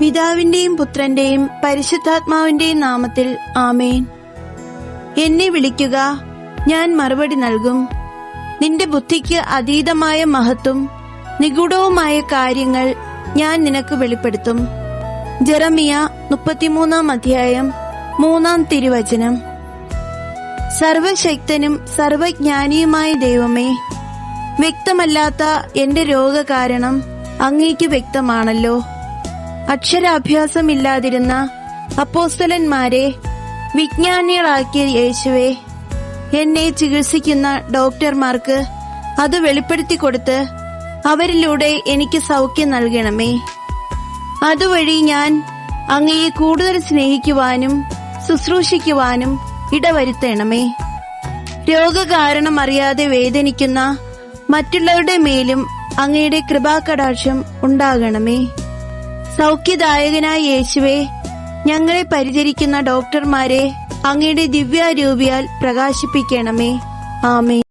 പിതാവിന്റെയും പുത്രന്റെയും പരിശുദ്ധാത്മാവിന്റെയും നാമത്തിൽ ആമേൻ. എന്നെ വിളിക്കുക, ഞാൻ മറുപടി നൽകും. നിന്റെ ബുദ്ധിക്ക് അതീതമായ മഹത്വം, നിഗൂഢവുമായ കാര്യങ്ങൾ ഞാൻ നിനക്ക് വെളിപ്പെടുത്തും. ജെറമിയ 33 അധ്യായം 3 തിരുവചനം. സർവശക്തനും സർവജ്ഞാനിയുമായ ദൈവമേ, വ്യക്തമല്ലാത്ത എന്റെ രോഗകാരണം അങ്ങേക്ക് വ്യക്തമാണല്ലോ. അക്ഷരാഭ്യാസമില്ലാതിരുന്ന അപ്പോസ്തലന്മാരെ വിജ്ഞാനികളാക്കിയ യേശുവേ, എന്നെ ചികിത്സിക്കുന്ന ഡോക്ടർമാർക്ക് അത് വെളിപ്പെടുത്തി കൊടുത്ത് അവരിലൂടെ എനിക്ക് സൗഖ്യം നൽകണമേ. അതുവഴി ഞാൻ അങ്ങയെ കൂടുതൽ സ്നേഹിക്കുവാനും ശുശ്രൂഷിക്കുവാനും ഇടവരുത്തണമേ. രോഗകാരണം അറിയാതെ വേദനിക്കുന്ന മറ്റുള്ളവരുടെ മേലും അങ്ങയുടെ കൃപാകടാക്ഷം ഉണ്ടാകണമേ. സൗഖ്യദായകനായ യേശുവേ, ഞങ്ങളെ പരിചരിക്കുന്ന ഡോക്ടർമാരെ അങ്ങയുടെ ദിവ്യാരൂപിയാൽ പ്രകാശിപ്പിക്കണമേ. ആമേൻ.